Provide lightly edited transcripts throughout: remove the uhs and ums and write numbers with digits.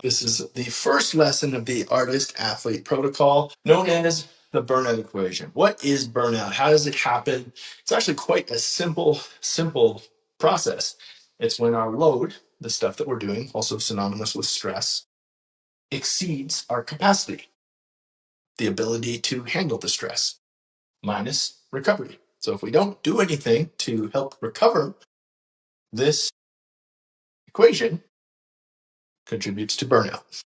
This is the first lesson of the artist-athlete protocol, known as the burnout equation. What is burnout? How does it happen? It's actually quite a simple process. It's when our load, the stuff that we're doing, also synonymous with stress, exceeds our capacity, the ability to handle the stress, minus recovery. So if we don't do anything to help recover, this equation contributes to burnout.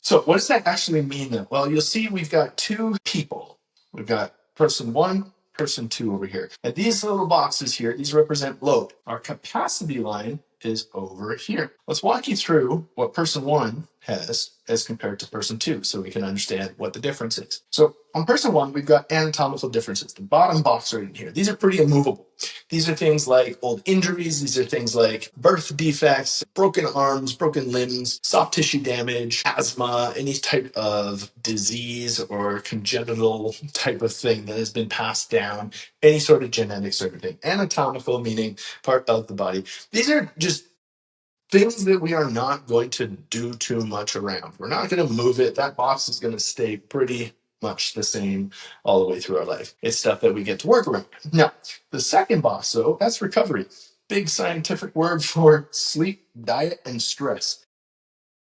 So what does that actually mean then? Well, you'll see we've got two people. We've got person one, person two over here. And these little boxes here, these represent load. Our capacity line is over here. Let's walk you through what person one has as compared to person two so we can understand what the difference is. So on person one, we've got anatomical differences. The bottom box right in here, these are pretty immovable. These are things like old injuries. These are things like birth defects, broken arms, broken limbs, soft tissue damage, asthma, any type of disease or congenital type of thing that has been passed down, any sort of genetic sort of thing. Anatomical meaning part of the body. These are just things that we are not going to do too much around. We're not going to move it. That box is going to stay pretty much the same all the way through our life. It's stuff that we get to work around. Now, the second box, though, that's recovery. Big scientific word for sleep, diet, and stress.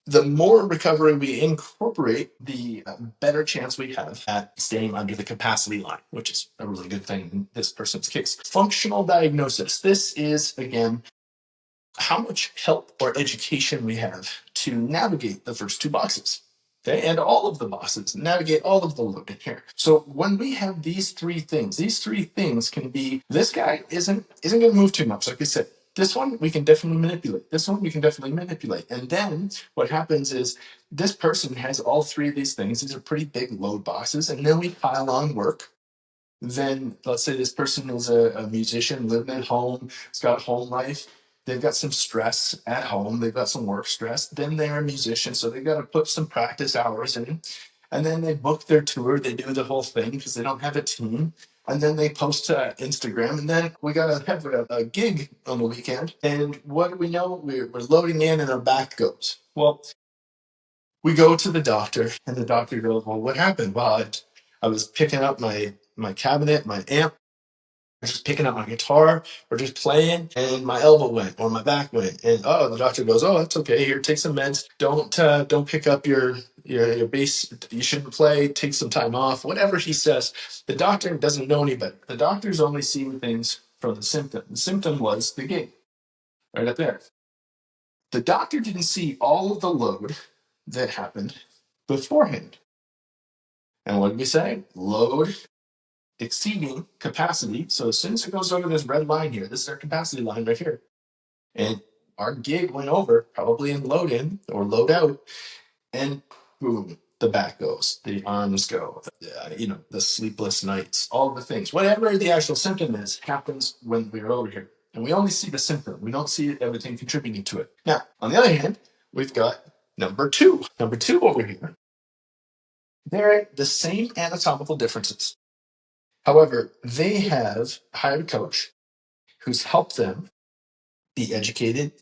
The more recovery we incorporate, the better chance we have at staying under the capacity line, which is a really good thing in this person's case. Functional diagnosis. This is, again, how much help or education we have to navigate the first two boxes. Okay, and all of the boxes, navigate all of the load in here. So when we have these three things can be, this guy isn't going to move too much, like I said. This one we can definitely manipulate. This one we can definitely manipulate. And then what happens is this person has all three of these things. These are pretty big load boxes, and then we pile on work. Then let's say this person is a musician living at home, it's got a home life. They've got some stress at home. They've got some work stress. Then they're a musician, so they've got to put some practice hours in. And then they book their tour. They do the whole thing because they don't have a team. And then they post to Instagram. And then we got to have a gig on the weekend. And what do we know? We're loading in and our back goes. Well, we go to the doctor and the doctor goes, well, what happened? Well, I was picking up my cabinet, my amp, just picking up my guitar or just playing, and my elbow went or my back went. And the doctor goes, oh, that's okay. Here, take some meds. Don't pick up your bass. You shouldn't play. Take some time off. Whatever he says, the doctor doesn't know any better. The doctor's only seeing things from the symptom. The symptom was the gig, right up there. The doctor didn't see all of the load that happened beforehand. And what did we say? Load exceeding capacity. So as soon as it goes over this red line here, this is our capacity line right here. And our gig went over, probably in load in or load out, and boom, the back goes, the arms go, the sleepless nights, all the things. Whatever the actual symptom is, happens when we're over here. And we only see the symptom. We don't see everything contributing to it. Now, on the other hand, we've got number two. Number two over here. They're the same anatomical differences. However, they have hired a coach who's helped them be educated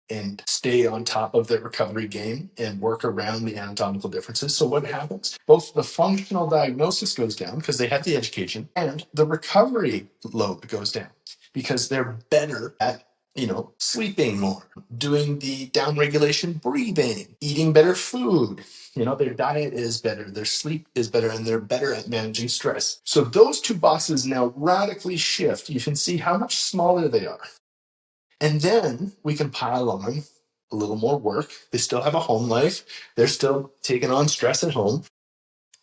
and stay on top of their recovery game and work around the anatomical differences. So what happens? Both the functional diagnosis goes down because they have the education, and the recovery load goes down because they're better at sleeping more, doing the downregulation breathing, eating better food. Their diet is better, their sleep is better, and they're better at managing stress. So those two boxes now radically shift. You can see how much smaller they are. And then we can pile on a little more work. They still have a home life. They're still taking on stress at home.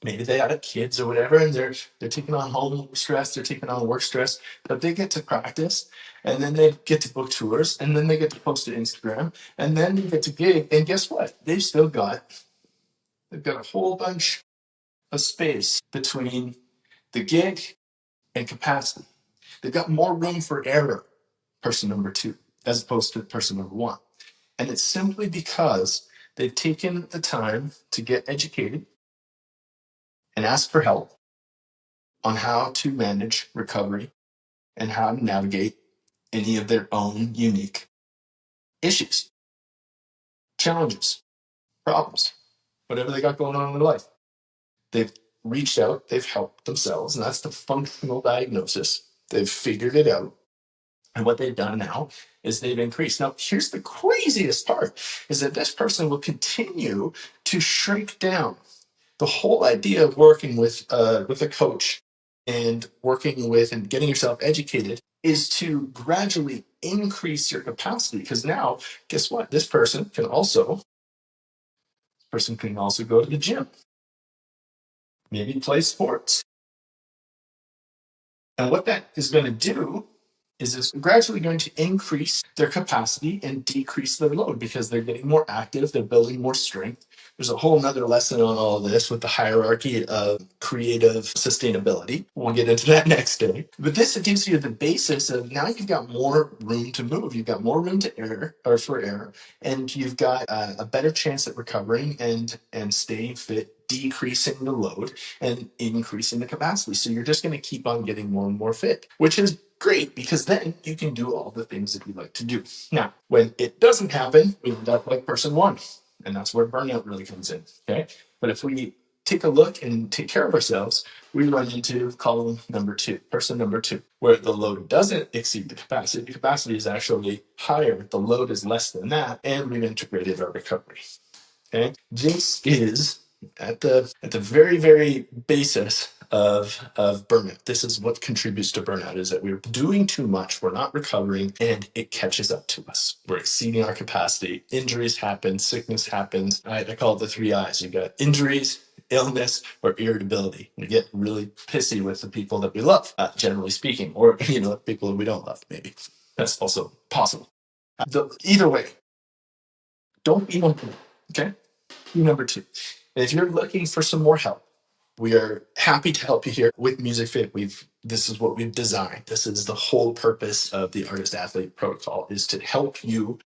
Maybe they have kids or whatever, and they're taking on home stress, they're taking on work stress, but they get to practice, and then they get to book tours, and then they get to post to Instagram, and then they get to gig. And guess what? They've got a whole bunch of space between the gig and capacity. They've got more room for error, person number two, as opposed to person number one. And it's simply because they've taken the time to get educated and ask for help on how to manage recovery and how to navigate any of their own unique issues, challenges. problems, whatever they got going on in their life. They've reached out, they've helped themselves, and that's the functional diagnosis. They've figured it out. And what they've done now is they've increased. Now, here's the craziest part is that this person will continue to shrink down. The whole idea of working with a coach and working with and getting yourself educated is to gradually increase your capacity. Because now, guess what? This person can also go to the gym, maybe play sports. And what that is going to do is it's gradually going to increase their capacity and decrease their load because they're getting more active, they're building more strength. There's a whole nother lesson on all of this with the hierarchy of creative sustainability. We'll get into that next day. But this gives you the basis of now you've got more room to move. You've got more room to error or for error, and you've got a better chance at recovering and staying fit, decreasing the load and increasing the capacity. So you're just going to keep on getting more and more fit, which is great because then you can do all the things that you like to do. Now, when it doesn't happen, we end up like person one, and that's where burnout really comes in. Okay. But if we take a look and take care of ourselves, we run into column number two, person number two, where the load doesn't exceed the capacity. The capacity is actually higher, the load is less than that, and we've integrated our recovery. Okay, this is at the very very basis of burnout. This is what contributes to burnout: is that we're doing too much, we're not recovering, and it catches up to us. We're exceeding our capacity. Injuries happen, sickness happens. I call it the three I's. You got injuries, illness, or irritability. We get really pissy with the people that we love, generally speaking, or people that we don't love. Maybe that's also possible. Either way, don't be one. Okay. Number two, if you're looking for some more help, we are happy to help you here with Music Fit. This is what we've designed. This is the whole purpose of the Artist Athlete Protocol, is to help you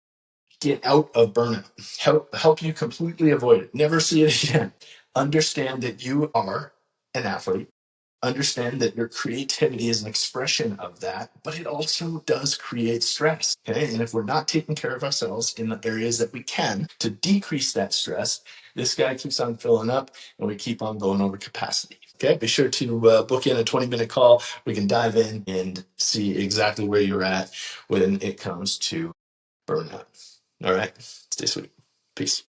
get out of burnout, help you completely avoid it, never see it again. Understand that you are an athlete. Understand that your creativity is an expression of that, but it also does create stress. Okay. And if we're not taking care of ourselves in the areas that we can to decrease that stress, this guy keeps on filling up and we keep on going over capacity. Okay. Be sure to book in a 20-minute call. We can dive in and see exactly where you're at when it comes to burnout. All right. Stay sweet. Peace.